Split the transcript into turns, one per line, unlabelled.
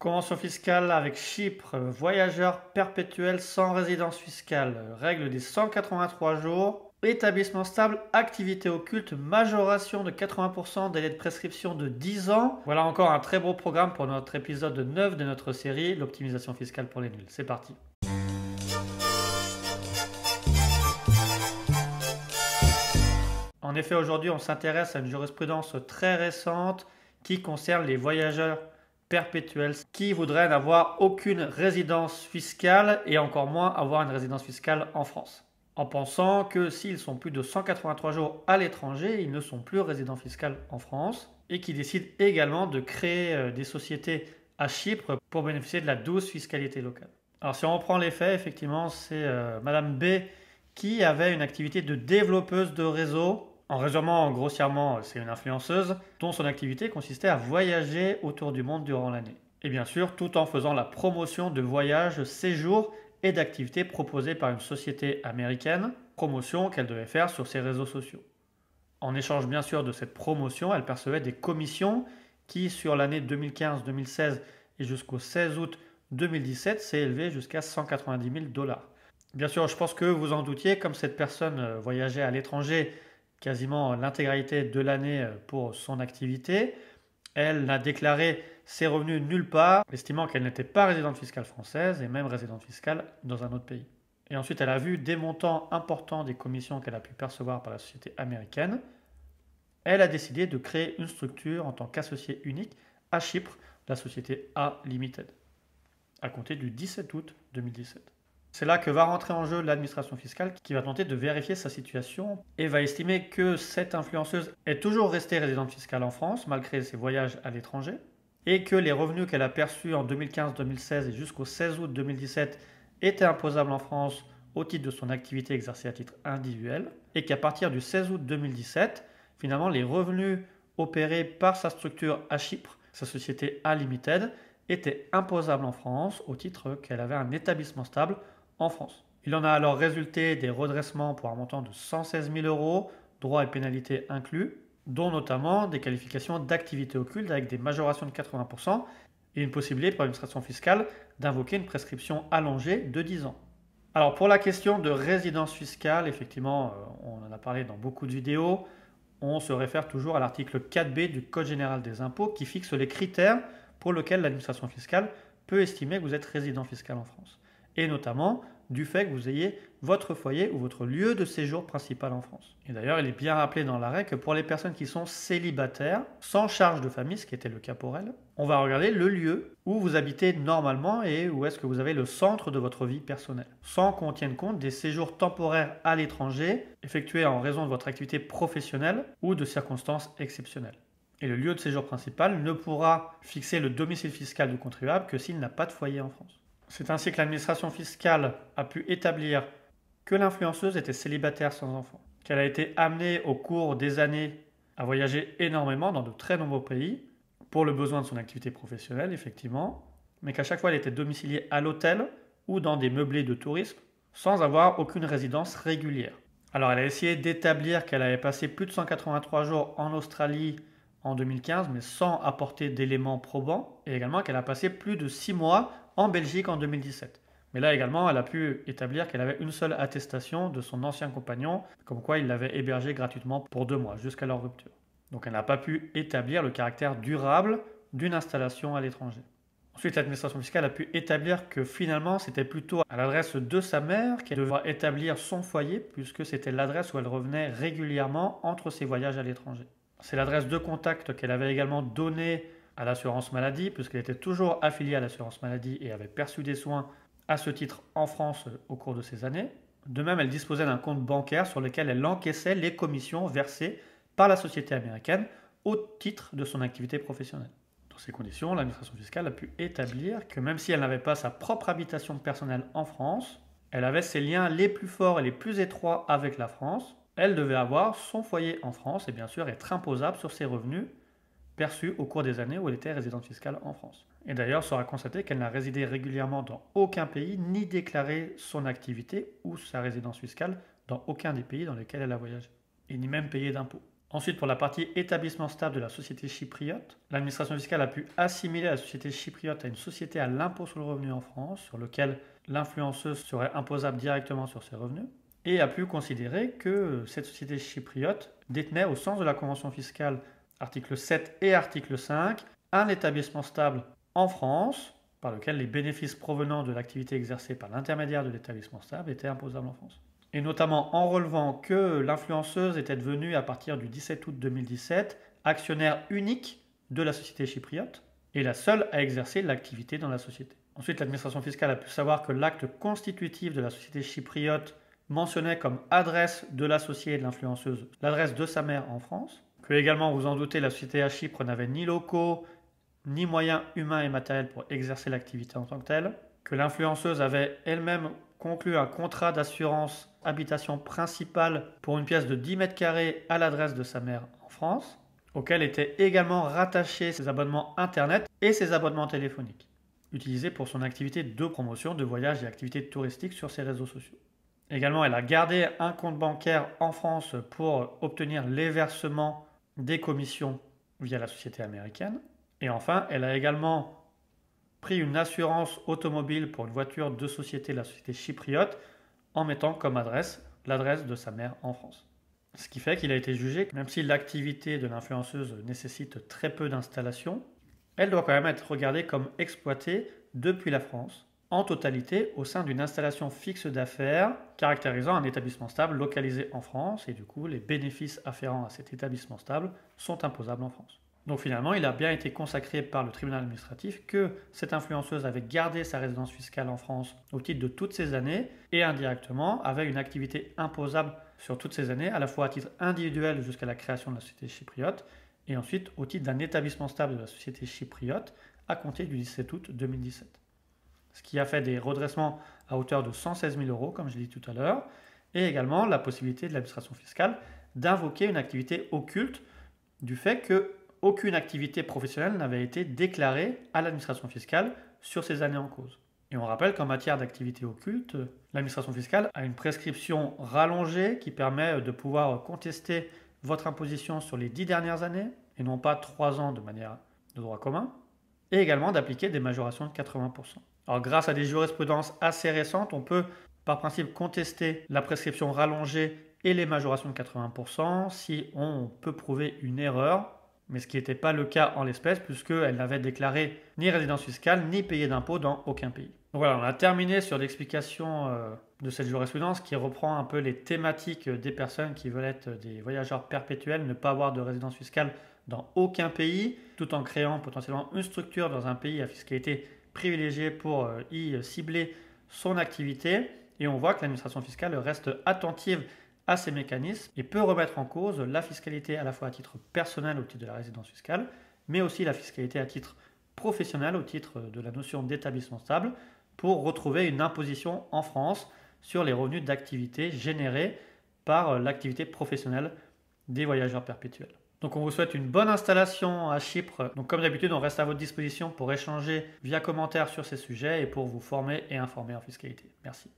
Convention fiscale avec Chypre, voyageur perpétuel sans résidence fiscale, règle des 183 jours, établissement stable, activité occulte, majoration de 80%, délai de prescription de 10 ans. Voilà encore un très beau programme pour notre épisode 9 de notre série, l'optimisation fiscale pour les nuls. C'est parti. En effet, aujourd'hui, on s'intéresse à une jurisprudence très récente qui concerne les voyageurs perpétuels qui voudraient n'avoir aucune résidence fiscale et encore moins avoir une résidence fiscale en France. En pensant que s'ils sont plus de 183 jours à l'étranger, ils ne sont plus résidents fiscaux en France et qui décident également de créer des sociétés à Chypre pour bénéficier de la douce fiscalité locale. Alors si on reprend les faits, effectivement, c'est Madame B qui avait une activité de développeuse de réseau. En résumant grossièrement, c'est une influenceuse dont son activité consistait à voyager autour du monde durant l'année. Et bien sûr, tout en faisant la promotion de voyages, séjours et d'activités proposées par une société américaine, promotion qu'elle devait faire sur ses réseaux sociaux. En échange bien sûr de cette promotion, elle percevait des commissions qui, sur l'année 2015-2016 et jusqu'au 16 août 2017, s'est élevé jusqu'à 190 000 dollars. Bien sûr, je pense que vous en doutiez, comme cette personne voyageait à l'étranger quasiment l'intégralité de l'année pour son activité. Elle n'a déclaré ses revenus nulle part, estimant qu'elle n'était pas résidente fiscale française et même résidente fiscale dans un autre pays. Et ensuite, elle a vu des montants importants des commissions qu'elle a pu percevoir par la société américaine. Elle a décidé de créer une structure en tant qu'associé unique à Chypre, la société A Limited, à compter du 17 août 2017. C'est là que va rentrer en jeu l'administration fiscale qui va tenter de vérifier sa situation et va estimer que cette influenceuse est toujours restée résidente fiscale en France malgré ses voyages à l'étranger et que les revenus qu'elle a perçus en 2015-2016 et jusqu'au 16 août 2017 étaient imposables en France au titre de son activité exercée à titre individuel et qu'à partir du 16 août 2017, finalement, les revenus opérés par sa structure à Chypre, sa société A Limited, étaient imposables en France au titre qu'elle avait un établissement stable en France. Il en a alors résulté des redressements pour un montant de 116 000 euros, droits et pénalités inclus, dont notamment des qualifications d'activité occulte avec des majorations de 80% et une possibilité pour l'administration fiscale d'invoquer une prescription allongée de 10 ans. Alors pour la question de résidence fiscale, effectivement, on en a parlé dans beaucoup de vidéos, on se réfère toujours à l'article 4B du Code général des impôts qui fixe les critères pour lesquels l'administration fiscale peut estimer que vous êtes résident fiscal en France. Et notamment du fait que vous ayez votre foyer ou votre lieu de séjour principal en France. Et d'ailleurs, il est bien rappelé dans l'arrêt que pour les personnes qui sont célibataires, sans charge de famille, ce qui était le cas pour elles, on va regarder le lieu où vous habitez normalement et où est-ce que vous avez le centre de votre vie personnelle, sans qu'on tienne compte des séjours temporaires à l'étranger effectués en raison de votre activité professionnelle ou de circonstances exceptionnelles. Et le lieu de séjour principal ne pourra fixer le domicile fiscal du contribuable que s'il n'a pas de foyer en France. C'est ainsi que l'administration fiscale a pu établir que l'influenceuse était célibataire sans enfant, qu'elle a été amenée au cours des années à voyager énormément dans de très nombreux pays pour le besoin de son activité professionnelle, effectivement, mais qu'à chaque fois elle était domiciliée à l'hôtel ou dans des meublés de tourisme sans avoir aucune résidence régulière. Alors elle a essayé d'établir qu'elle avait passé plus de 183 jours en Australie en 2015, mais sans apporter d'éléments probants, et également qu'elle a passé plus de 6 mois en Belgique en 2017. Mais là également, elle a pu établir qu'elle avait une seule attestation de son ancien compagnon, comme quoi il l'avait hébergée gratuitement pour 2 mois, jusqu'à leur rupture. Donc elle n'a pas pu établir le caractère durable d'une installation à l'étranger. Ensuite, l'administration fiscale a pu établir que finalement, c'était plutôt à l'adresse de sa mère qu'elle devra établir son foyer, puisque c'était l'adresse où elle revenait régulièrement entre ses voyages à l'étranger. C'est l'adresse de contact qu'elle avait également donnée à l'assurance maladie, puisqu'elle était toujours affiliée à l'assurance maladie et avait perçu des soins à ce titre en France au cours de ces années. De même, elle disposait d'un compte bancaire sur lequel elle encaissait les commissions versées par la société américaine au titre de son activité professionnelle. Dans ces conditions, l'administration fiscale a pu établir que même si elle n'avait pas sa propre habitation personnelle en France, elle avait ses liens les plus forts et les plus étroits avec la France. Elle devait avoir son foyer en France et bien sûr être imposable sur ses revenus perçus au cours des années où elle était résidente fiscale en France. Et d'ailleurs, sera constaté qu'elle n'a résidé régulièrement dans aucun pays ni déclaré son activité ou sa résidence fiscale dans aucun des pays dans lesquels elle a voyagé, et ni même payé d'impôts. Ensuite, pour la partie établissement stable de la société chypriote, l'administration fiscale a pu assimiler la société chypriote à une société à l'impôt sur le revenu en France, sur lequel l'influenceuse serait imposable directement sur ses revenus, et a pu considérer que cette société chypriote détenait, au sens de la convention fiscale, article 7 et article 5, un établissement stable en France, par lequel les bénéfices provenant de l'activité exercée par l'intermédiaire de l'établissement stable étaient imposables en France. Et notamment en relevant que l'influenceuse était devenue, à partir du 17 août 2017, actionnaire unique de la société chypriote et la seule à exercer l'activité dans la société. Ensuite, l'administration fiscale a pu savoir que l'acte constitutif de la société chypriote mentionnait comme adresse de l'associé et de l'influenceuse l'adresse de sa mère en France, que également, vous en doutez, la société à Chypre n'avait ni locaux, ni moyens humains et matériels pour exercer l'activité en tant que telle, que l'influenceuse avait elle-même conclu un contrat d'assurance habitation principale pour une pièce de 10 mètres carrés à l'adresse de sa mère en France, auquel étaient également rattachés ses abonnements Internet et ses abonnements téléphoniques, utilisés pour son activité de promotion de voyages et activités touristiques sur ses réseaux sociaux. Également, elle a gardé un compte bancaire en France pour obtenir les versements des commissions via la société américaine. Et enfin, elle a également pris une assurance automobile pour une voiture de société, la société chypriote, en mettant comme adresse l'adresse de sa mère en France. Ce qui fait qu'il a été jugé, même si l'activité de l'influenceuse nécessite très peu d'installation, elle doit quand même être regardée comme exploitée depuis la France, en totalité au sein d'une installation fixe d'affaires caractérisant un établissement stable localisé en France, et du coup les bénéfices afférents à cet établissement stable sont imposables en France. Donc finalement, il a bien été consacré par le tribunal administratif que cette influenceuse avait gardé sa résidence fiscale en France au titre de toutes ces années et indirectement avait une activité imposable sur toutes ces années, à la fois à titre individuel jusqu'à la création de la société chypriote et ensuite au titre d'un établissement stable de la société chypriote à compter du 17 août 2017. Ce qui a fait des redressements à hauteur de 116 000 euros, comme je l'ai dit tout à l'heure, et également la possibilité de l'administration fiscale d'invoquer une activité occulte du fait que aucune activité professionnelle n'avait été déclarée à l'administration fiscale sur ces années en cause. Et on rappelle qu'en matière d'activité occulte, l'administration fiscale a une prescription rallongée qui permet de pouvoir contester votre imposition sur les 10 dernières années, et non pas 3 ans de manière de droit commun, et également d'appliquer des majorations de 80%. Alors grâce à des jurisprudences assez récentes, on peut par principe contester la prescription rallongée et les majorations de 80% si on peut prouver une erreur, mais ce qui n'était pas le cas en l'espèce puisqu'elle n'avait déclaré ni résidence fiscale ni payé d'impôts dans aucun pays. Donc voilà, on a terminé sur l'explication de cette jurisprudence qui reprend un peu les thématiques des personnes qui veulent être des voyageurs perpétuels, ne pas avoir de résidence fiscale dans aucun pays, tout en créant potentiellement une structure dans un pays à fiscalité privilégiée pour y cibler son activité. Et on voit que l'administration fiscale reste attentive à ces mécanismes et peut remettre en cause la fiscalité à la fois à titre personnel au titre de la résidence fiscale, mais aussi la fiscalité à titre professionnel au titre de la notion d'établissement stable pour retrouver une imposition en France sur les revenus d'activité générés par l'activité professionnelle des voyageurs perpétuels. Donc on vous souhaite une bonne installation à Chypre. Donc comme d'habitude, on reste à votre disposition pour échanger via commentaire sur ces sujets et pour vous former et informer en fiscalité. Merci.